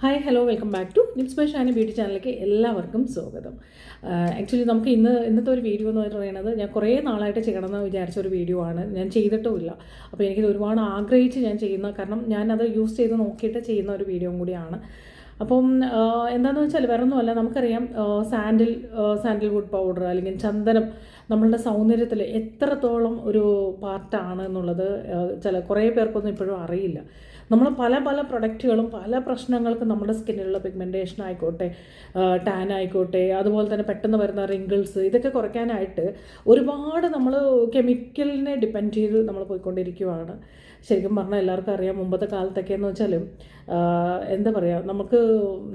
Hi hello welcome back to Nips by Shani beauty ചാനലിലേക്ക് എല്ലാവർക്കും സ്വാഗതം. ആക്ച്വലി നമുക്ക് ഇന്നത്തെ ഒരു വീഡിയോ എന്ന് പറയുന്നത് ഞാൻ കുറേ നാളായിട്ട് ചെയ്യണമെന്ന് വിചാരിച്ച ഒരു വീഡിയോ ആണ്. ഞാൻ ചെയ്തിട്ടുമില്ല. അപ്പോൾ എനിക്കിത് ഒരുപാട് ആഗ്രഹിച്ച് ഞാൻ ചെയ്യുന്ന, കാരണം ഞാനത് യൂസ് ചെയ്ത് നോക്കിയിട്ട് ചെയ്യുന്ന ഒരു വീഡിയോ കൂടിയാണ്. അപ്പം എന്താണെന്ന് വെച്ചാൽ വേറെ ഒന്നുമല്ല, നമുക്കറിയാം സാൻഡിൽവുഡ് പൗഡർ അല്ലെങ്കിൽ ചന്ദനം നമ്മളുടെ സൗന്ദര്യത്തിൽ എത്രത്തോളം ഒരു പാർട്ടാണ് എന്നുള്ളത് കുറേ പേർക്കൊന്നും ഇപ്പോഴും അറിയില്ല. നമ്മൾ പല പല പ്രൊഡക്റ്റുകളും പല പ്രശ്നങ്ങൾക്കും നമ്മുടെ സ്കിന്നിലുള്ള പിഗ്മെൻറ്റേഷൻ ആയിക്കോട്ടെ, ടാൻ ആയിക്കോട്ടെ, അതുപോലെ തന്നെ പെട്ടെന്ന് വരുന്ന റിങ്കിൾസ്, ഇതൊക്കെ കുറയ്ക്കാനായിട്ട് ഒരുപാട് നമ്മൾ കെമിക്കലിനെ ഡിപ്പെൻഡ് ചെയ്ത് നമ്മൾ പോയിക്കൊണ്ടിരിക്കുകയാണ്. ശരിക്കും പറഞ്ഞാൽ എല്ലാവർക്കും അറിയാം, മുമ്പത്തെ കാലത്തൊക്കെ എന്ന് വെച്ചാൽ എന്താ പറയുക, നമുക്ക്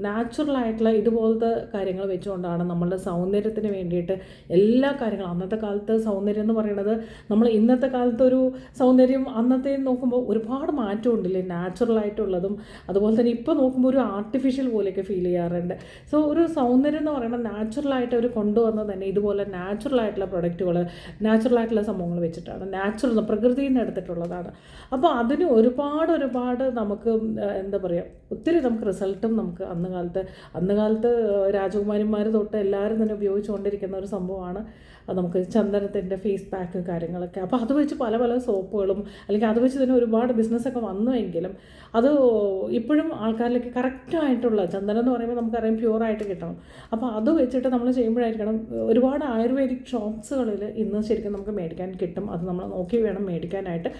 നാച്ചുറലായിട്ടുള്ള ഇതുപോലത്തെ കാര്യങ്ങൾ വെച്ചുകൊണ്ടാണ് നമ്മളുടെ സൗന്ദര്യത്തിന് വേണ്ടിയിട്ട് എല്ലാ കാര്യങ്ങളും. അന്നത്തെ കാലത്ത് സൗന്ദര്യം എന്ന് പറയുന്നത് നമ്മൾ ഇന്നത്തെ കാലത്ത് ഒരു സൗന്ദര്യം അന്നത്തെ നോക്കുമ്പോൾ ഒരുപാട് മാറ്റം ഉണ്ടല്ലേ, നാച്ചുറലായിട്ടുള്ളതും അതുപോലെ തന്നെ ഇപ്പോൾ നോക്കുമ്പോൾ ഒരു ആർട്ടിഫിഷ്യൽ പോലെയൊക്കെ ഫീൽ ചെയ്യാറുണ്ട്. സോ ഒരു സൗന്ദര്യം എന്ന് പറയുന്നത് നാച്ചുറലായിട്ട് അവർ കൊണ്ടുവന്നത് തന്നെ ഇതുപോലെ നാച്ചുറലായിട്ടുള്ള പ്രൊഡക്റ്റുകൾ, നാച്ചുറലായിട്ടുള്ള സംഭവങ്ങൾ വെച്ചിട്ടാണ്, പ്രകൃതിയിൽ നിന്ന് എടുത്തിട്ടുള്ളതാണ്. അപ്പോൾ അതിന് ഒരുപാട് നമുക്ക് എന്താ പറയുക, ഒത്തിരി നമുക്ക് റിസൾട്ടും നമുക്ക് അന്ന് കാലത്ത് രാജകുമാരിമാർ തൊട്ട് എല്ലാവരും തന്നെ ഉപയോഗിച്ചുകൊണ്ടിരിക്കുന്ന ഒരു സംഭവമാണ് നമുക്ക് ചന്ദനത്തിൻ്റെ ഫേസ് പാക്ക് കാര്യങ്ങളൊക്കെ. അപ്പോൾ അത് വെച്ച് പല പല സോപ്പുകളും അല്ലെങ്കിൽ അത് വെച്ച് തന്നെ ഒരുപാട് ബിസിനസ്സൊക്കെ വന്നുവെങ്കിലും അത് ഇപ്പോഴും ആൾക്കാരിലേക്ക് കറക്റ്റായിട്ടുള്ള ചന്ദനം എന്ന് പറയുമ്പോൾ നമുക്കറിയാം പ്യുവറായിട്ട് കിട്ടണം. അപ്പോൾ അത് വെച്ചിട്ട് നമ്മൾ ചെയ്യുമ്പോഴായിരിക്കണം. ഒരുപാട് ആയുർവേദിക് ഷോപ്സുകളിൽ ഇന്ന് ശരിക്കും നമുക്ക് മേടിക്കാൻ കിട്ടും. അത് നമ്മൾ നോക്കി വേണം മേടിക്കാനായിട്ട്.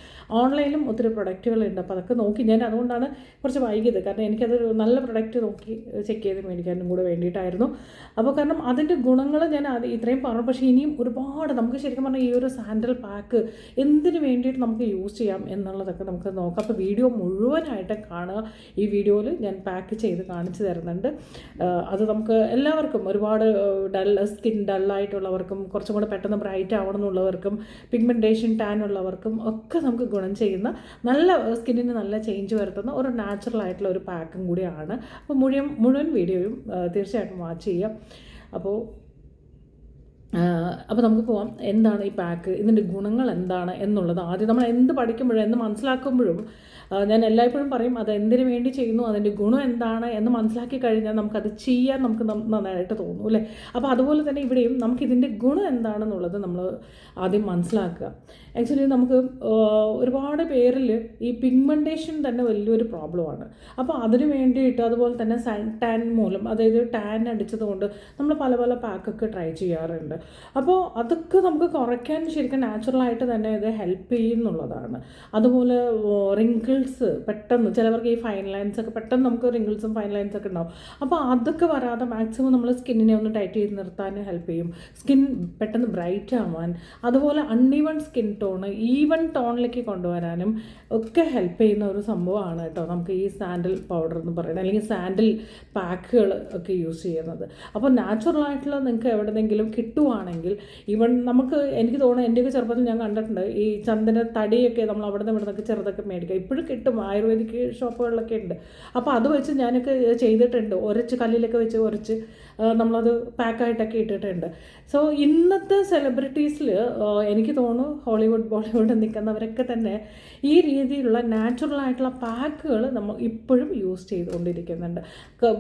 ഓൺലൈനിലും ഒത്തിരി പ്രൊഡക്റ്റുകളുണ്ട്. അപ്പോൾ അതൊക്കെ നോക്കി ഞാൻ അതുകൊണ്ടാണ് കുറച്ച് വൈകിയത്, കാരണം എനിക്കതൊരു നല്ല പ്രൊഡക്റ്റ് നോക്കി ചെക്ക് ചെയ്ത് മേടിക്കാനും കൂടെ വേണ്ടിയിട്ടായിരുന്നു. അപ്പോൾ കാരണം അതിൻ്റെ ഗുണങ്ങൾ ഞാൻ ഇത്രയും പറഞ്ഞു. പക്ഷേ ഇനിയും ഒരുപാട് നമുക്ക് ശരിക്കും പറഞ്ഞാൽ ഈ ഒരു സാൻഡൽ പാക്ക് എന്തിനു വേണ്ടിയിട്ട് നമുക്ക് യൂസ് ചെയ്യാം എന്നുള്ളതൊക്കെ നമുക്ക് നോക്കാം. അപ്പോൾ വീഡിയോ മുഴുവനായിട്ട് കാണുക. ഈ വീഡിയോയിൽ ഞാൻ പാക്ക് ചെയ്ത് കാണിച്ചു തരുന്നുണ്ട്. അത് നമുക്ക് എല്ലാവർക്കും, ഒരുപാട് സ്കിൻ ഡള്ളായിട്ടുള്ളവർക്കും കുറച്ചും കൂടെ പെട്ടെന്ന് ബ്രൈറ്റ് ആവണമെന്നുള്ളവർക്കും പിഗ്മെൻറ്റേഷൻ ടാൻ ഉള്ളവർക്കും ഒക്കെ നമുക്ക് ഗുണം ചെയ്യുന്ന, നല്ല സ്കിന്നിന് നല്ല ചേഞ്ച് വരുത്തുന്ന ഒരു നാച്ചുറൽ ആയിട്ടുള്ള ഒരു പാക്കും കൂടിയാണ്. അപ്പോൾ മുഴുവൻ വീഡിയോയും തീർച്ചയായിട്ടും വാച്ച് ചെയ്യാം. അപ്പോൾ നമുക്ക് പോവാം. എന്താണ് ഈ പാക്ക്, ഇതിൻ്റെ ഗുണങ്ങൾ എന്താണ് എന്നുള്ളത് ആദ്യം നമ്മൾ എന്ത് പഠിക്കുമ്പോഴും എന്ത് മനസ്സിലാക്കുമ്പോഴും ഞാൻ എല്ലായ്പ്പോഴും പറയും, അത് എന്തിനു വേണ്ടി ചെയ്യുന്നു, അതിൻ്റെ ഗുണം എന്താണ് എന്ന് മനസ്സിലാക്കി കഴിഞ്ഞാൽ നമുക്കത് ചെയ്യാൻ നമുക്ക് നന്നായിട്ട് തോന്നും അല്ലേ. അപ്പോൾ അതുപോലെ തന്നെ ഇവിടെയും നമുക്കിതിൻ്റെ ഗുണം എന്താണെന്നുള്ളത് നമ്മൾ ആദ്യം മനസ്സിലാക്കുക. ആക്ച്വലി നമുക്ക് ഒരുപാട് പേരിൽ ഈ പിഗ്മെൻറ്റേഷൻ തന്നെ വലിയൊരു പ്രോബ്ലമാണ്. അപ്പോൾ അതിന് വേണ്ടിയിട്ട് അതുപോലെ തന്നെ ടാൻ മൂലം, അതായത് ടാൻ അടിച്ചതുകൊണ്ട് നമ്മൾ പല പല പാക്കൊക്കെ ട്രൈ ചെയ്യാറുണ്ട്. അപ്പോൾ അതൊക്കെ നമുക്ക് കുറയ്ക്കാൻ ശരിക്കും നാച്ചുറലായിട്ട് തന്നെ ഇത് ഹെൽപ്പ് ചെയ്യുന്നുള്ളതാണ്. അതുപോലെ റിങ്കിൾസ് പെട്ടെന്ന്, ചിലവർക്ക് ഈ ഫൈൻ ലൈൻസ് ഒക്കെ പെട്ടെന്ന് നമുക്ക് റിങ്കിൾസും ഫൈൻ ലൈൻസ് ഒക്കെ ഉണ്ടാവും. അപ്പോൾ അതൊക്കെ വരാതെ മാക്സിമം നമ്മൾ സ്കിന്നിനെ ഒന്ന് ടൈറ്റ് ചെയ്ത് നിർത്താൻ ഹെൽപ്പ് ചെയ്യും. സ്കിൻ പെട്ടെന്ന് ബ്രൈറ്റ് ആവാൻ, അതുപോലെ അൺഈവൺ സ്കിൻ ടോണ് ഈവൺ ടോണിലേക്ക് കൊണ്ടുവരാനും ഒക്കെ ഹെൽപ്പ് ചെയ്യുന്ന ഒരു സംഭവമാണ് കേട്ടോ നമുക്ക് ഈ സാൻഡിൽ പൗഡർ എന്ന് പറയുന്നത്, അല്ലെങ്കിൽ സാൻഡിൽ പാക്കുകൾ ഒക്കെ യൂസ് ചെയ്യുന്നത്. അപ്പോൾ നാച്ചുറലായിട്ടുള്ള നിങ്ങൾക്ക് എവിടെയെങ്കിലും കിട്ടുവാണെങ്കിൽ, ഈവൺ എനിക്ക് തോന്നുന്നു എൻ്റെയൊക്കെ ചെറുപ്പത്തിൽ ഞാൻ കണ്ടിട്ടുണ്ട് ഈ ചന്ദന തടിയൊക്കെ നമ്മൾ അവിടെ നിന്നൊക്കെ ചെറുതൊക്കെ മേടിക്കുക. ഇപ്പോഴും കിട്ടും, ആയുർവേദിക് ഷോപ്പുകളിലൊക്കെ ഉണ്ട്. അപ്പോൾ അത് വെച്ച് ഞാനൊക്കെ ചെയ്തിട്ടുണ്ട്. കല്ലിലൊക്കെ വെച്ച് ഉരച്ച് നമ്മളത് പാക്കായിട്ടൊക്കെ ഇട്ടിട്ടുണ്ട്. സോ ഇന്നത്തെ സെലിബ്രിറ്റീസിൽ എനിക്ക് തോന്നുന്നു ബോളിവുഡ് നിൽക്കുന്നവരൊക്കെ തന്നെ ഈ രീതിയിലുള്ള നാച്ചുറലായിട്ടുള്ള പാക്കുകൾ നമ്മൾ ഇപ്പോഴും യൂസ് ചെയ്തുകൊണ്ടിരിക്കുന്നുണ്ട്.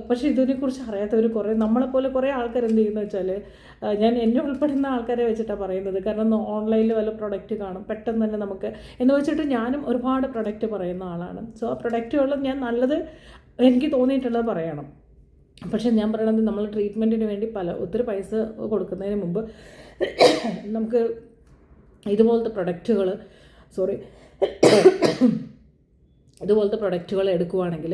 പക്ഷേ ഇതിനെക്കുറിച്ച് അറിയാത്തവർ നമ്മളെപ്പോലെ കുറേ ആൾക്കാർ എന്ത് ചെയ്യുന്നത് വെച്ചാൽ, ഞാൻ എന്നെ ഉൾപ്പെടുന്ന ആൾക്കാരെ വെച്ചിട്ടാണ് പറയുന്നത്. കാരണം ഓൺലൈനിൽ വല്ല പ്രൊഡക്റ്റ് കാണും, പെട്ടെന്ന് തന്നെ നമുക്ക് എന്ന് വെച്ചിട്ട് ഞാനും ഒരുപാട് പ്രൊഡക്റ്റ് പറയുന്ന ആളാണ്. സോ ആ പ്രൊഡക്റ്റുകൾ ഞാൻ നല്ലത് എനിക്ക് തോന്നിയിട്ടുള്ളത് പറയണം. പക്ഷേ ഞാൻ പറയണത്, നമ്മൾ ട്രീറ്റ്മെൻറ്റിന് വേണ്ടി ഒത്തിരി പൈസ കൊടുക്കുന്നതിന് മുമ്പ് നമുക്ക് ഇതുപോലത്തെ പ്രൊഡക്റ്റുകൾ എടുക്കുകയാണെങ്കിൽ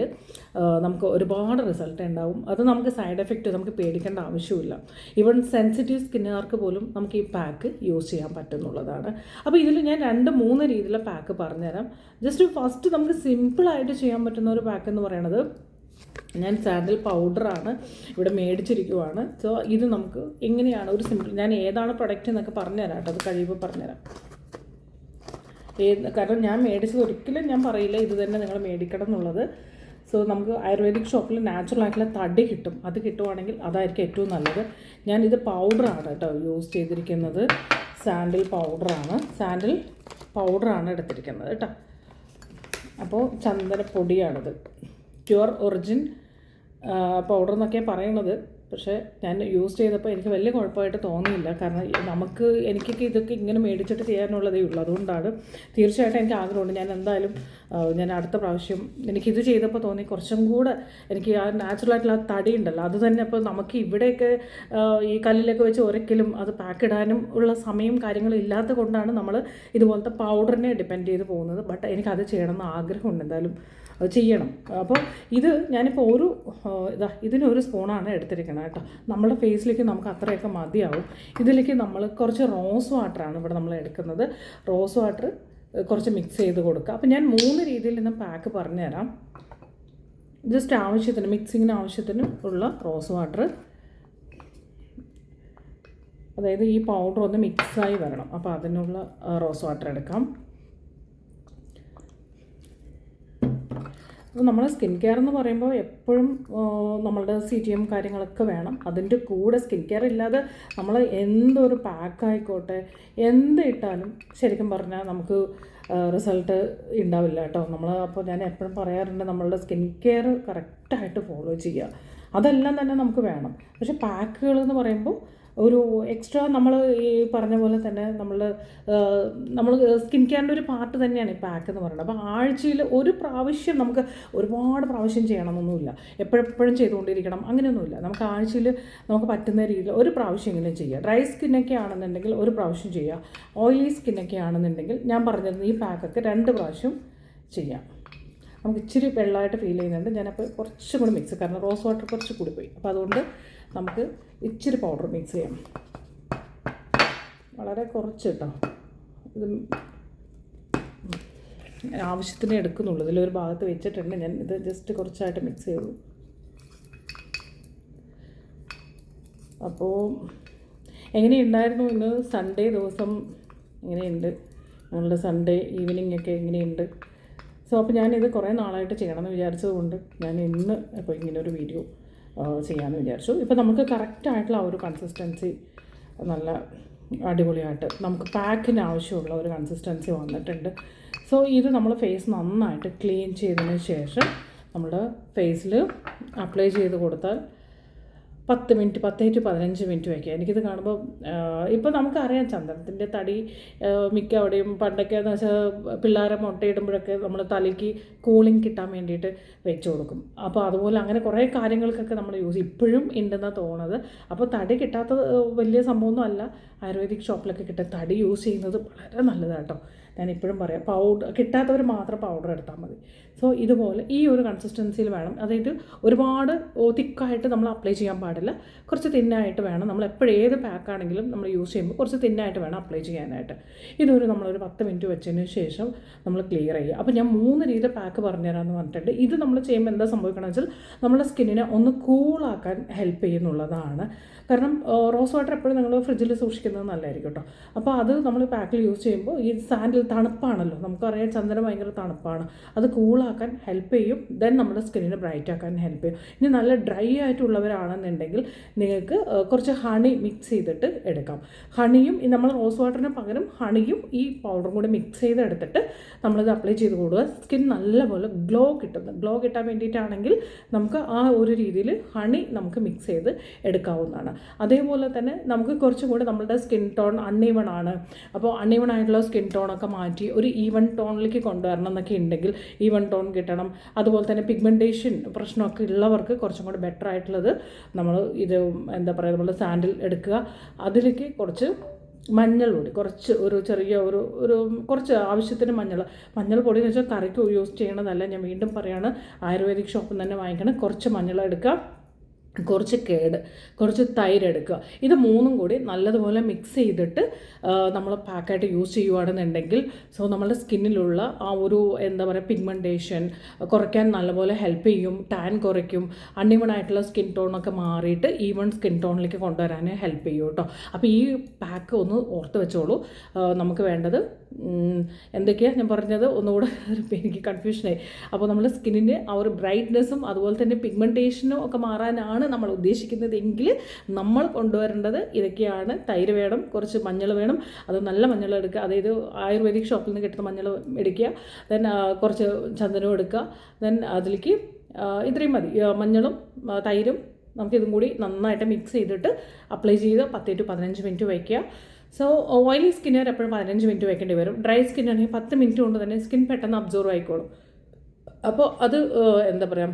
നമുക്ക് ഒരുപാട് റിസൾട്ട് ഉണ്ടാവും. അത് നമുക്ക് സൈഡ് എഫക്റ്റ് നമുക്ക് പേടിക്കേണ്ട ആവശ്യമില്ല. ഈവൻ സെൻസിറ്റീവ് സ്കിന്നുകാർക്ക് പോലും നമുക്ക് ഈ പാക്ക് യൂസ് ചെയ്യാൻ പറ്റുന്നുള്ളതാണ്. അപ്പോൾ ഇതിൽ ഞാൻ 2-3 രീതിയിലുള്ള പാക്ക് പറഞ്ഞുതരാം. ജസ്റ്റ് ഫസ്റ്റ് നമുക്ക് സിമ്പിളായിട്ട് ചെയ്യാൻ പറ്റുന്ന ഒരു പാക്ക് എന്ന് പറയുന്നത്, ഞാൻ സാൻഡിൽ പൗഡറാണ് ഇവിടെ മേടിച്ചിരിക്കുവാണ്. സോ ഇത് നമുക്ക് എങ്ങനെയാണ് ഒരു സിമ്പിൾ, ഞാൻ ഏതാണ് പ്രൊഡക്റ്റ് എന്നൊക്കെ പറഞ്ഞുതരാം കേട്ടോ, അത് കഴിയുമ്പോൾ പറഞ്ഞുതരാം. കാരണം ഞാൻ മേടിച്ചത് ഒരിക്കലും ഞാൻ പറയില്ല ഇത് തന്നെ നിങ്ങൾ മേടിക്കണം എന്നുള്ളത്. സോ നമുക്ക് ആയുർവേദിക് ഷോപ്പിൽ നാച്ചുറലായിട്ടുള്ള തടി കിട്ടും. അത് കിട്ടുവാണെങ്കിൽ അതായിരിക്കും ഏറ്റവും നല്ലത്. ഞാനിത് പൗഡറാണ് കേട്ടോ യൂസ് ചെയ്തിരിക്കുന്നത്. സാൻഡിൽ പൗഡറാണ് എടുത്തിരിക്കുന്നത് കേട്ടോ. അപ്പോൾ ചന്ദനപ്പൊടിയാണിത്, പ്യുവർ ഒറിജിൻ പൗഡർ എന്നൊക്കെയാണ് പറയുന്നത്. പക്ഷേ ഞാൻ യൂസ് ചെയ്തപ്പോൾ എനിക്ക് വലിയ കുഴപ്പമായിട്ട് തോന്നിയില്ല. കാരണം എനിക്കൊക്കെ ഇതൊക്കെ ഇങ്ങനെ മേടിച്ചിട്ട് ചെയ്യാനുള്ളതേ ഉള്ളൂ. അതുകൊണ്ടാണ് തീർച്ചയായിട്ടും എനിക്ക് ആഗ്രഹമുണ്ട്. ഞാൻ എന്തായാലും ഞാൻ അടുത്ത പ്രാവശ്യം എനിക്കിത് ചെയ്തപ്പോൾ തോന്നി കുറച്ചും കൂടെ എനിക്ക് ആ നാച്ചുറലായിട്ടുള്ള തടി ഉണ്ടല്ലോ അത് തന്നെ. അപ്പോൾ നമുക്ക് ഇവിടെയൊക്കെ ഈ കല്ലിലൊക്കെ വെച്ച് ഒരിക്കലും അത് പാക്ക് ഇടാനും ഉള്ള സമയം കാര്യങ്ങളും ഇല്ലാത്ത കൊണ്ടാണ് നമ്മൾ ഇതുപോലത്തെ പൗഡറിനെ ഡിപ്പെൻഡ് ചെയ്ത് പോകുന്നത്. ബട്ട് എനിക്കത് ചെയ്യണമെന്ന് ആഗ്രഹമുണ്ട്. എന്തായാലും അത് ചെയ്യണം. അപ്പോൾ ഇത് ഞാനിപ്പോൾ ഇതിനൊരു സ്പൂണാണ് എടുത്തിരിക്കുന്നത് കേട്ടോ. നമ്മുടെ ഫേസിലേക്ക് നമുക്ക് അത്രയൊക്കെ മതിയാവും. ഇതിലേക്ക് നമ്മൾ കുറച്ച് റോസ് വാട്ടറാണ് ഇവിടെ നമ്മൾ എടുക്കുന്നത്. റോസ് വാട്ടർ കുറച്ച് മിക്സ് ചെയ്ത് കൊടുക്കുക. അപ്പോൾ ഞാൻ 3 രീതിയിൽ നിന്ന് പാക്ക് പറഞ്ഞുതരാം. ജസ്റ്റ് ആവശ്യത്തിന് മിക്സിങ്ങിന് ആവശ്യത്തിന് ഉള്ള റോസ് വാട്ടർ, അതായത് ഈ പൗഡർ ഒന്ന് മിക്സായി വരണം. അപ്പോൾ അതിനുള്ള റോസ് വാട്ടർ എടുക്കാം. അപ്പോൾ നമ്മൾ സ്കിൻ കെയർ എന്ന് പറയുമ്പോൾ എപ്പോഴും നമ്മളുടെ CTM കാര്യങ്ങളൊക്കെ വേണം. അതിൻ്റെ കൂടെ സ്കിൻ കെയർ ഇല്ലാതെ നമ്മൾ എന്തൊരു പാക്കായിക്കോട്ടെ എന്ത് ഇട്ടാലും ശരിക്കും പറഞ്ഞാൽ നമുക്ക് റിസൾട്ട് ഉണ്ടാവില്ല കേട്ടോ. അപ്പോൾ ഞാൻ എപ്പോഴും പറയാറുണ്ട്, നമ്മളുടെ സ്കിൻ കെയർ കറക്റ്റായിട്ട് ഫോളോ ചെയ്യുക. അതെല്ലാം തന്നെ നമുക്ക് വേണം. പക്ഷേ പാക്കുകൾ എന്ന് പറയുമ്പോൾ ഒരു എക്സ്ട്രാ നമ്മൾ ഈ പറഞ്ഞ പോലെ തന്നെ നമ്മൾ സ്കിൻ കെയറിൻ്റെ ഒരു പാർട്ട് തന്നെയാണ് ഈ പാക്ക് എന്ന് പറയുന്നത്. അപ്പോൾ ആഴ്ചയിൽ ഒരു പ്രാവശ്യം നമുക്ക് ഒരുപാട് പ്രാവശ്യം ചെയ്യണമെന്നൊന്നുമില്ല, എപ്പോഴെപ്പോഴും ചെയ്തുകൊണ്ടിരിക്കണം അങ്ങനെയൊന്നുമില്ല. നമുക്ക് ആഴ്ചയിൽ നമുക്ക് പറ്റുന്ന രീതിയിൽ ഒരു പ്രാവശ്യമെങ്കിലും ചെയ്യുക. ഡ്രൈ സ്കിന്നൊക്കെ ആണെന്നുണ്ടെങ്കിൽ ഒരു പ്രാവശ്യം ചെയ്യുക. ഓയിലി സ്കിന്നൊക്കെ ആണെന്നുണ്ടെങ്കിൽ ഞാൻ പറഞ്ഞിരുന്നു ഈ പാക്കൊക്കെ 2 പ്രാവശ്യം ചെയ്യാം. നമുക്ക് ഇച്ചിരി വെള്ളമായിട്ട് ഫീൽ ചെയ്യുന്നുണ്ട്. ഞാനപ്പോൾ കുറച്ചും കൂടി മിക്സ്, കാരണം റോസ് വാട്ടർ കുറച്ച് കൂടി പോയി. അപ്പോൾ അതുകൊണ്ട് നമുക്ക് ഇച്ചിരി പൗഡർ മിക്സ് ചെയ്യാം. വളരെ കുറച്ച് കേട്ടോ. ഇത് ആവശ്യത്തിന് എടുക്കുന്നുള്ളൂ. ഇതിലൊരു ഭാഗത്ത് വെച്ചിട്ടുണ്ട് ഞാൻ. ഇത് ജസ്റ്റ് കുറച്ചായിട്ട് മിക്സ് ചെയ്തു. അപ്പോൾ എങ്ങനെയുണ്ടായിരുന്നു ഇന്ന് സൺഡേ ദിവസം? എങ്ങനെയുണ്ട് ഞങ്ങളുടെ സൺഡേ ഈവനിങ് ഒക്കെ എങ്ങനെയുണ്ട്? അപ്പോൾ ഞാനിത് കുറേ നാളായിട്ട് ചെയ്യണമെന്ന് വിചാരിച്ചത് കൊണ്ട് ഞാൻ ഇന്ന് ഇപ്പോൾ ഇങ്ങനൊരു വീഡിയോ ചെയ്യാമെന്ന് വിചാരിച്ചു. ഇപ്പോൾ നമുക്ക് കറക്റ്റായിട്ടുള്ള ആ ഒരു കൺസിസ്റ്റൻസി നല്ല അടിപൊളിയായിട്ട് നമുക്ക് പാക്കിന് ആവശ്യമുള്ള ഒരു കൺസിസ്റ്റൻസി വന്നിട്ടുണ്ട്. ഇത് നമ്മൾ ഫേസ് നന്നായിട്ട് ക്ലീൻ ചെയ്തതിന് ശേഷം നമ്മുടെ ഫേസിൽ അപ്ലൈ ചെയ്ത് കൊടുത്താൽ 10 to 15 മിനിറ്റ് വയ്ക്കുക. എനിക്കിത് കാണുമ്പോൾ ഇപ്പോൾ നമുക്കറിയാം ചന്ദനത്തിൻ്റെ തടി മിക്ക അവിടെയും പണ്ടൊക്കെ എന്ന് വെച്ചാൽ പിള്ളേരെ മുട്ടയിടുമ്പോഴൊക്കെ നമ്മൾ തലയ്ക്ക് കൂളിംഗ് കിട്ടാൻ വേണ്ടിയിട്ട് വെച്ച് കൊടുക്കും. അപ്പോൾ അതുപോലെ അങ്ങനെ കുറേ കാര്യങ്ങൾക്കൊക്കെ നമ്മൾ ഇപ്പോഴും ഉണ്ടെന്നാണ് തോന്നുന്നത്. അപ്പോൾ തടി കിട്ടാത്ത വലിയ സംഭവമൊന്നും അല്ല. ആയുർവേദിക് ഷോപ്പിലൊക്കെ കിട്ടുന്ന തടി യൂസ് ചെയ്യുന്നത് വളരെ നല്ലതാണ് കേട്ടോ. ഞാനിപ്പോഴും പറയാം, പൗഡർ കിട്ടാത്തവർ മാത്രം പൗഡർ എടുത്താൽ മതി. ഇതുപോലെ ഈ ഒരു കൺസിസ്റ്റൻസിയിൽ വേണം. അതായത് ഒരുപാട് തിക്കായിട്ട് നമ്മൾ അപ്ലൈ ചെയ്യാൻ പാടില്ല, കുറച്ച് തിന്നായിട്ട് വേണം. നമ്മൾ എപ്പോഴും ഏത് പാക്കാണെങ്കിലും നമ്മൾ യൂസ് ചെയ്യുമ്പോൾ കുറച്ച് തിന്നായിട്ട് വേണം അപ്ലൈ ചെയ്യാനായിട്ട്. നമ്മളൊരു 10 മിനിറ്റ് വെച്ചതിന് ശേഷം നമ്മൾ ക്ലിയർ ചെയ്യുക. അപ്പോൾ ഞാൻ 3 രീതിയിൽ പാക്ക് പറഞ്ഞുതരാമെന്ന് പറഞ്ഞിട്ടുണ്ട്. ഇത് നമ്മൾ ചെയ്യുമ്പോൾ എന്താ സംഭവിക്കണമെന്ന് വെച്ചാൽ നമ്മുടെ സ്കിന്നിനെ ഒന്ന് കൂളാക്കാൻ ഹെൽപ്പ് ചെയ്യുന്നുള്ളതാണ്. കാരണം റോസ് വാട്ടർ എപ്പോഴും നിങ്ങൾ ഫ്രിഡ്ജിൽ സൂക്ഷിക്കുന്നത് നല്ലതായിരിക്കും കേട്ടോ. അപ്പോൾ അത് നമ്മൾ പാക്കിൽ യൂസ് ചെയ്യുമ്പോൾ ഈ സാൻഡിൽ തണുപ്പാണല്ലോ, നമുക്കറിയാം ചന്ദനം ഭയങ്കര തണുപ്പാണ്, അത് കൂളാക്കാൻ ഹെൽപ്പ് ചെയ്യും. ദെൻ നമ്മുടെ സ്കിന്നിനെ ബ്രൈറ്റ് ആക്കാൻ ഹെൽപ്പ് ചെയ്യും. ഇനി നല്ല ഡ്രൈ ആയിട്ടുള്ളവരാണെന്നുണ്ടെങ്കിൽ നിങ്ങൾക്ക് കുറച്ച് ഹണി മിക്സ് ചെയ്തിട്ട് എടുക്കാം. ഹണിയും നമ്മൾ റോസ് വാട്ടറിന് പകരം ഹണിയും ഈ പൗഡറും കൂടി മിക്സ് ചെയ്തെടുത്തിട്ട് നമ്മളിത് അപ്ലൈ ചെയ്ത് കൊടുക്കുക. സ്കിൻ നല്ലപോലെ ഗ്ലോ കിട്ടാൻ വേണ്ടിയിട്ടാണെങ്കിൽ നമുക്ക് ആ ഒരു രീതിയിൽ ഹണി നമുക്ക് മിക്സ് ചെയ്ത് എടുക്കാവുന്നതാണ്. അതേപോലെ തന്നെ നമുക്ക് കുറച്ചും കൂടി നമ്മളുടെ സ്കിൻ ടോൺ അൺഈവൺ ആണ്. അപ്പോൾ അൺഈവൺ ആയിട്ടുള്ള സ്കിൻ ടോണൊക്കെ മാറ്റി ഒരു ഈവൺ ടോണിലേക്ക് കൊണ്ടുവരണം എന്നൊക്കെ ഉണ്ടെങ്കിൽ ഈവൺ ടോൺ കിട്ടണം. അതുപോലെ തന്നെ പിഗ്മെൻറ്റേഷൻ പ്രശ്നമൊക്കെ ഉള്ളവർക്ക് കുറച്ചും കൂടി ബെറ്റർ ആയിട്ടുള്ളത് നമ്മൾ എന്താ പറയുക, നമ്മൾ സാൻഡിൽ എടുക്കുക, അതിലേക്ക് കുറച്ച് മഞ്ഞൾ പൊടി, കുറച്ച് ഒരു ചെറിയ ഒരു കുറച്ച് ആവശ്യത്തിന് മഞ്ഞൾ പൊടി എന്ന് വെച്ചാൽ കറിക്ക് യൂസ് ചെയ്യണതല്ല, ഞാൻ വീണ്ടും പറയുകയാണ്, ആയുർവേദിക് ഷോപ്പിൽ നിന്ന് തന്നെ വാങ്ങിക്കണം. കുറച്ച് മഞ്ഞൾ എടുക്കുക, കുറച്ച് തൈര് എടുക്കുക. ഇത് 3ഉം കൂടി നല്ലതുപോലെ മിക്സ് ചെയ്തിട്ട് നമ്മൾ പാക്കായിട്ട് യൂസ് ചെയ്യുകയാണെന്നുണ്ടെങ്കിൽ നമ്മളുടെ സ്കിന്നിലുള്ള ആ ഒരു എന്താ പറയുക പിഗ്മെൻറ്റേഷൻ കുറയ്ക്കാൻ നല്ലപോലെ ഹെൽപ്പ് ചെയ്യും. ടാൻ കുറയ്ക്കും. അൺഈവൺ ആയിട്ടുള്ള സ്കിൻ ടോണൊക്കെ മാറിയിട്ട് ഈവൺ സ്കിൻ ടോണിലേക്ക് കൊണ്ടുവരാൻ ഹെൽപ്പ് ചെയ്യും കേട്ടോ. അപ്പോൾ ഈ പാക്ക് ഒന്ന് ഓർത്ത് വെച്ചോളൂ. നമുക്ക് വേണ്ടത് എന്തൊക്കെയാണ് ഞാൻ പറഞ്ഞത് ഒന്നുകൂടെ എനിക്ക് കൺഫ്യൂഷനായി. അപ്പോൾ നമ്മൾ സ്കിന്നിന് ആ ഒരു ബ്രൈറ്റ്നെസ്സും അതുപോലെ തന്നെ പിഗ്മെൻറ്റേഷനും ഒക്കെ മാറാനാണ് നമ്മൾ ഉദ്ദേശിക്കുന്നതെങ്കിൽ നമ്മൾ കൊണ്ടുവരേണ്ടത് ഇതൊക്കെയാണ്. തൈര് വേണം, കുറച്ച് മഞ്ഞൾ വേണം, അത് നല്ല മഞ്ഞൾ എടുക്കുക, അതായത് ആയുർവേദിക് ഷോപ്പിൽ നിന്ന് കിട്ടുന്ന മഞ്ഞൾ എടുക്കുക. ദെൻ കുറച്ച് ചന്ദനവും എടുക്കുക. ദെൻ അതിലേക്ക് ഇത്രയും മതി, മഞ്ഞളും തൈരും നമുക്കിതും കൂടി നന്നായിട്ട് മിക്സ് ചെയ്തിട്ട് അപ്ലൈ ചെയ്ത് 10 to 15 മിനിറ്റ് വയ്ക്കുക. സോ ഓയിലി സ്കിന്നുകാർ എപ്പോഴും 15 മിനിറ്റ് വയ്ക്കേണ്ടി വരും. ഡ്രൈ സ്കിന്നാണെങ്കിൽ 10 മിനിറ്റ് കൊണ്ട് തന്നെ സ്കിൻ പെട്ടെന്ന് അബ്സോർവ് ആയിക്കോളും. അപ്പോൾ അത് എന്താ പറയുക,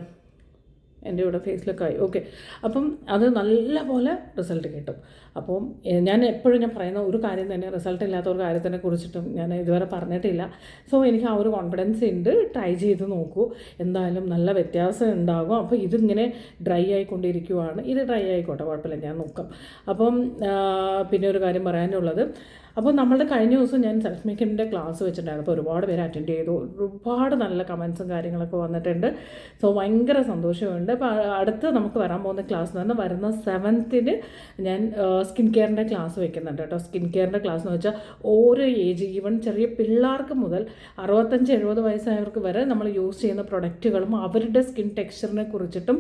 എൻ്റെ ഇവിടെ ഫേസിലൊക്കെ ഓക്കെ. അപ്പം അത് നല്ല പോലെ റിസൾട്ട് കിട്ടും. അപ്പം ഞാൻ എപ്പോഴും പറയുന്ന ഒരു കാര്യം തന്നെ, റിസൾട്ട് ഇല്ലാത്ത ഒരു കാര്യത്തിനെ കുറിച്ചിട്ടും ഞാൻ ഇതുവരെ പറഞ്ഞിട്ടില്ല. സോ എനിക്ക് ആ ഒരു കോൺഫിഡൻസ് ഉണ്ട്. ട്രൈ ചെയ്ത് നോക്കൂ, എന്തായാലും നല്ല വ്യത്യാസം ഉണ്ടാകും. അപ്പോൾ ഇതിങ്ങനെ ഡ്രൈ ആയിക്കൊണ്ടിരിക്കുവാണ്. ഇത് ഡ്രൈ ആയിക്കോട്ടെ, കുഴപ്പമില്ല, ഞാൻ നോക്കാം. അപ്പം പിന്നെ ഒരു കാര്യം പറയാനുള്ളത്, അപ്പോൾ നമ്മളുടെ കഴിഞ്ഞ ദിവസം ഞാൻ സെൽഫ് മേക്കിങ്ങിൻ്റെ ക്ലാസ് വെച്ചിട്ടുണ്ടായിരുന്നു. അപ്പോൾ ഒരുപാട് പേര് അറ്റൻഡ് ചെയ്തു. ഒരുപാട് നല്ല കമൻസും കാര്യങ്ങളൊക്കെ വന്നിട്ടുണ്ട്. സോ ഭയങ്കര സന്തോഷമുണ്ട്. അപ്പോൾ അടുത്ത് നമുക്ക് വരാൻ പോകുന്ന ക്ലാസ് എന്ന് പറഞ്ഞാൽ വരുന്ന 7th ഞാൻ സ്കിൻ കെയറിൻ്റെ ക്ലാസ് വെക്കുന്നുണ്ട് കേട്ടോ. സ്കിൻ കെയറിൻ്റെ ക്ലാസ് എന്ന് വെച്ചാൽ ഓരോ ഏജ്, ഈവൻ ചെറിയ പിള്ളേർക്ക് മുതൽ 65-70 വയസ്സായവർക്ക് വരെ നമ്മൾ യൂസ് ചെയ്യുന്ന പ്രൊഡക്റ്റുകളും അവരുടെ സ്കിൻ ടെക്സ്ചറിനെ കുറിച്ചിട്ടും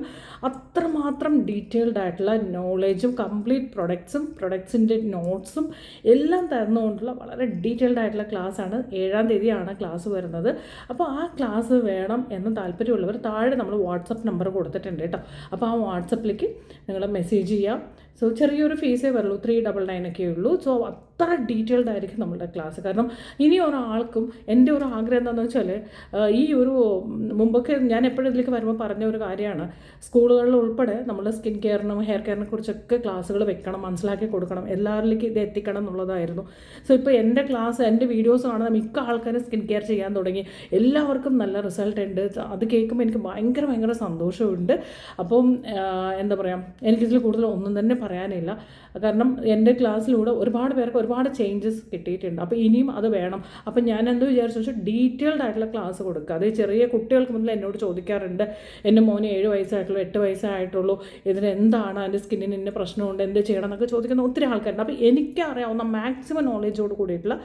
അത്രമാത്രം ഡീറ്റെയിൽഡ് ആയിട്ടുള്ള നോളേജും കംപ്ലീറ്റ് പ്രൊഡക്ട്സിൻ്റെ നോട്ട്സും എല്ലാം തന്നുകൊണ്ടുള്ള വളരെ ഡീറ്റെയിൽഡ് ആയിട്ടുള്ള ക്ലാസ്സാണ്. 7-ാം തീയതിയാണ് ക്ലാസ് വരുന്നത്. അപ്പോൾ ആ ക്ലാസ് വേണം എന്ന് താല്പര്യമുള്ളവർ താഴെ നമ്മൾ വാട്സപ്പ് നമ്പർ കൊടുത്തിട്ടുണ്ട് കേട്ടോ. അപ്പോൾ ആ വാട്സപ്പിലേക്ക് നിങ്ങൾ മെസ്സേജ് ചെയ്യാം. സോ ചെറിയൊരു ഫീസേ വരുള്ളൂ, 399 ഒക്കെ ഉള്ളൂ. സോ അത്ര ഡീറ്റെയിൽഡ് ആയിരിക്കും നമ്മളുടെ ക്ലാസ്. കാരണം ഇനി ഒരാൾക്കും, എൻ്റെ ഒരു ആഗ്രഹം എന്താണെന്ന് വെച്ചാൽ, ഈ ഒരു മുമ്പൊക്കെ ഞാൻ എപ്പോഴും ഇതിലേക്ക് വരുമ്പോൾ പറഞ്ഞ ഒരു കാര്യമാണ്, സ്കൂളുകളിൽ ഉൾപ്പെടെ നമ്മൾ സ്കിൻ കെയറിനും ഹെയർ കെയറിനെ കുറിച്ചൊക്കെ ക്ലാസ്സുകൾ വെക്കണം, മനസ്സിലാക്കി കൊടുക്കണം, എല്ലാവരിലേക്ക് ഇത് എത്തിക്കണം എന്നുള്ളതായിരുന്നു. സോ ഇപ്പോൾ എൻ്റെ ക്ലാസ്, എൻ്റെ വീഡിയോസ് കാണുന്ന മിക്ക ആൾക്കാരും സ്കിൻ കെയർ ചെയ്യാൻ തുടങ്ങി. എല്ലാവർക്കും നല്ല റിസൾട്ട് ഉണ്ട്. അത് കേൾക്കുമ്പോൾ എനിക്ക് ഭയങ്കര സന്തോഷമുണ്ട്. അപ്പം എന്താ പറയുക, എനിക്കിതിൽ കൂടുതൽ ഒന്നും തന്നെ പറയാനില്ല. കാരണം എൻ്റെ ക്ലാസ്സിലൂടെ ഒരുപാട് പേർക്ക് ഒരുപാട് ചേഞ്ചസ് കിട്ടിയിട്ടുണ്ട്. അപ്പോൾ ഇനിയും അത് വേണം. അപ്പം ഞാൻ എന്ത് വിചാരിച്ചു വെച്ചാൽ ഡീറ്റെയിൽഡ് ആയിട്ടുള്ള ക്ലാസ് കൊടുക്കുക. അത് ചെറിയ കുട്ടികൾക്ക് മുതൽ എന്നോട് ചോദിക്കാറുണ്ട്, എൻ്റെ മോന് 7 വയസ്സായിട്ടുള്ളൂ, 8 വയസ്സായിട്ടുള്ളൂ, ഇതിന് എന്താണ്, എൻ്റെ സ്കിന്നിന് ഇന്ന പ്രശ്നമുണ്ട്, എന്ത് ചെയ്യണം എന്നൊക്കെ ചോദിക്കുന്ന ഒത്തിരി ആൾക്കാരുണ്ട്. അപ്പോൾ എനിക്കറിയാവുന്ന മാക്സിമം നോളേജോട് കൂടിയിട്ടുള്ള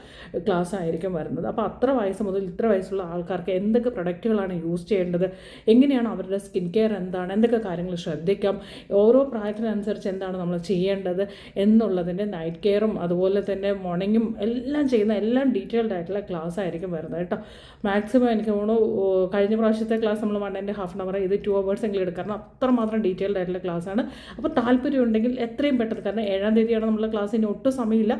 ക്ലാസ് ആയിരിക്കും വരുന്നത്. അപ്പോൾ അത്ര വയസ്സ് മുതൽ ഇത്ര വയസ്സുള്ള ആൾക്കാർക്ക് എന്തൊക്കെ പ്രൊഡക്റ്റുകളാണ് യൂസ് ചെയ്യേണ്ടത്, എങ്ങനെയാണ് അവരുടെ സ്കിൻ കെയർ എന്താണ്, എന്തൊക്കെ കാര്യങ്ങൾ ശ്രദ്ധിക്കാം, ഓരോ പ്രായത്തിനനുസരിച്ച് എന്താണ് നമ്മൾ ചെയ്യേണ്ടത് എന്നുള്ളതിൻ്റെ നൈറ്റ് കെയറും അതുപോലെ തന്നെ മോർണിംഗും എല്ലാം ചെയ്യുന്ന എല്ലാം ഡീറ്റെയിൽഡ് ആയിട്ടുള്ള ക്ലാസ് ആയിരിക്കും വരുന്നത് കേട്ടോ. മാക്സിമം എനിക്ക് തോന്നുന്നു കഴിഞ്ഞ പ്രാവശ്യത്തെ ക്ലാസ് നമ്മൾ 1.5 hour, ഇത് 2 hours എങ്കിലും എടുക്കും. കാരണം അത്രമാത്രം ഡീറ്റെയിൽഡ് ആയിട്ടുള്ള ക്ലാസ്സാണ്. അപ്പോൾ താല്പര്യം ഉണ്ടെങ്കിൽ എത്രയും പെട്ടെന്ന്, കാരണം 7-ാം തീയതിയാണ് നമ്മളെ ക്ലാസ്സിന് ഒട്ടും സമയമില്ല.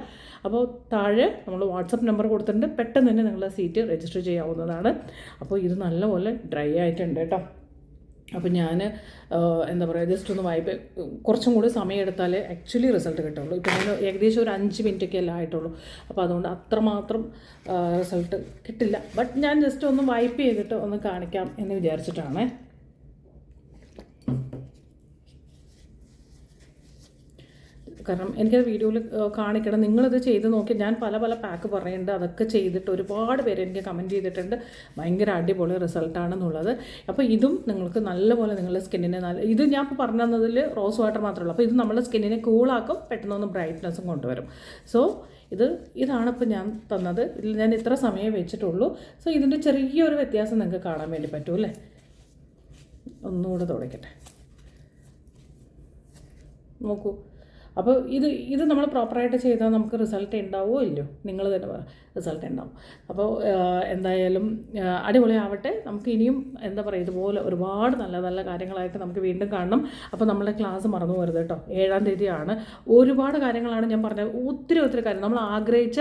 അപ്പോൾ താഴെ നമ്മൾ വാട്സപ്പ് നമ്പർ കൊടുത്തിട്ടുണ്ട്, പെട്ടെന്ന് തന്നെ നിങ്ങളുടെ സീറ്റ് രജിസ്റ്റർ ചെയ്യാവുന്നതാണ്. അപ്പോൾ ഇത് നല്ലപോലെ ഡ്രൈ ആയിട്ടുണ്ട് കേട്ടോ. അപ്പോൾ ഞാൻ എന്താ പറയുക, ജസ്റ്റ് ഒന്ന് വൈപ്പ്, കുറച്ചും കൂടി സമയം എടുത്താലേ ആക്ച്വലി റിസൾട്ട് കിട്ടുള്ളൂ. ഇപ്പോൾ ഞാൻ ഏകദേശം ഒരു 5 മിനിറ്റൊക്കെ അല്ലേ ആയിട്ടുള്ളൂ. അപ്പോൾ അതുകൊണ്ട് അത്രമാത്രം റിസൾട്ട് കിട്ടില്ല. ബട്ട് ഞാൻ ജസ്റ്റ് ഒന്ന് വൈപ്പ് ചെയ്തിട്ട് ഒന്ന് കാണിക്കാം എന്ന് വിചാരിച്ചിട്ടാണ്. കാരണം എനിക്കത് വീഡിയോയിൽ കാണിക്കണം, നിങ്ങളിത് ചെയ്ത് നോക്കി. ഞാൻ പല പാക്ക് പറയുന്നുണ്ട്, അതൊക്കെ ചെയ്തിട്ട് ഒരുപാട് പേര് എനിക്ക് കമൻറ്റ് ചെയ്തിട്ടുണ്ട് ഭയങ്കര അടിപൊളി റിസൾട്ടാണെന്നുള്ളത്. അപ്പോൾ ഇതും നിങ്ങൾക്ക് നല്ലപോലെ നിങ്ങളുടെ സ്കിന്നിനെ ഇത് ഞാൻ ഇപ്പോൾ പറഞ്ഞു തന്നതിൽ റോസ് വാട്ടർ മാത്രമേ ഉള്ളൂ. അപ്പോൾ ഇത് നമ്മുടെ സ്കിന്നിനെ കൂളാക്കും, പെട്ടെന്നൊന്ന് ബ്രൈറ്റ്നസ്സും കൊണ്ടുവരും. സോ ഇതാണ് ഇപ്പോൾ ഞാൻ തന്നത്. ഇതിൽ ഞാൻ ഇത്ര സമയം വെച്ചിട്ടുള്ളൂ. സോ ഇതിൻ്റെ ചെറിയൊരു വ്യത്യാസം നിങ്ങൾക്ക് കാണാൻ വേണ്ടി പറ്റും അല്ലേ. ഒന്നുകൂടെ തുടയ്ക്കട്ടെ, നോക്കൂ. അപ്പോൾ ഇത് നമ്മൾ പ്രോപ്പറായിട്ട് ചെയ്താൽ നമുക്ക് റിസൾട്ട് ഉണ്ടാവുമോ ഇല്ലയോ, നിങ്ങൾ തന്നെ പറ, റിസൾട്ട് ഉണ്ടാവും. അപ്പോൾ എന്തായാലും അടിപൊളിയാവട്ടെ. നമുക്ക് ഇനിയും എന്താ പറയുക, ഇതുപോലെ ഒരുപാട് നല്ല കാര്യങ്ങളായിട്ട് നമുക്ക് വീണ്ടും കാണണം. അപ്പോൾ നമ്മളുടെ ക്ലാസ് മറന്നു പോകരുത് കേട്ടോ. 7-ാം തീയതിയാണ്. ഒരുപാട് കാര്യങ്ങളാണ് ഞാൻ പറഞ്ഞത്, ഒത്തിരി കാര്യം, നമ്മൾ ആഗ്രഹിച്ച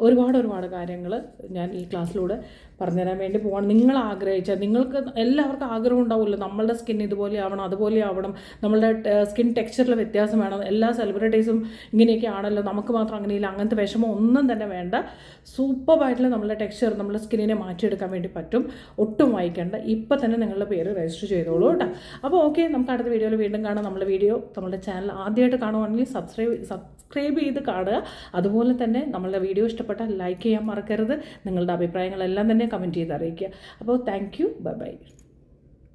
ഒരുപാട് കാര്യങ്ങൾ ഞാൻ ഈ ക്ലാസ്സിലൂടെ പറഞ്ഞുതരാൻ വേണ്ടി പോവാണ്. നിങ്ങൾ ആഗ്രഹിച്ച, നിങ്ങൾക്ക് എല്ലാവർക്കും ആഗ്രഹം ഉണ്ടാവുമല്ലോ, നമ്മളുടെ സ്കിൻ ഇതുപോലെ ആവണം, അതുപോലെ ആവണം, നമ്മളുടെ സ്കിൻ ടെക്സ്ചറിൽ വ്യത്യാസം വേണം. എല്ലാ സെലിബ്രിറ്റീസും ഇങ്ങനെയൊക്കെ ആണല്ലോ, നമുക്ക് മാത്രം അങ്ങനെയില്ല. അങ്ങനത്തെ വിഷമം ഒന്നും തന്നെ വേണ്ട. സൂപ്പറായിട്ടുള്ള നമ്മളുടെ ടെക്സ്ചർ, നമ്മുടെ സ്കിന്നിനെ മാറ്റിയെടുക്കാൻ വേണ്ടി പറ്റും. ഒട്ടും വായിക്കേണ്ട, ഇപ്പം തന്നെ നിങ്ങളുടെ പേര് രജിസ്റ്റർ ചെയ്തോളൂ കേട്ടോ. അപ്പോൾ ഓക്കെ, നമുക്ക് അടുത്ത വീഡിയോയിൽ വീണ്ടും കാണാം. നമ്മുടെ ചാനൽ ആദ്യമായിട്ട് കാണുവാണെങ്കിൽ സബ്സ്ക്രൈബ് ചെയ്ത് കാണുക. അതുപോലെ തന്നെ നമ്മളുടെ വീഡിയോ ഇഷ്ടപ്പെട്ടാൽ ലൈക്ക് ചെയ്യാൻ മറക്കരുത്. നിങ്ങളുടെ അഭിപ്രായങ്ങളെല്ലാം തന്നെ കമൻറ്റ് ചെയ്ത് അറിയിക്കുക. അപ്പോൾ താങ്ക് യു, ബൈ.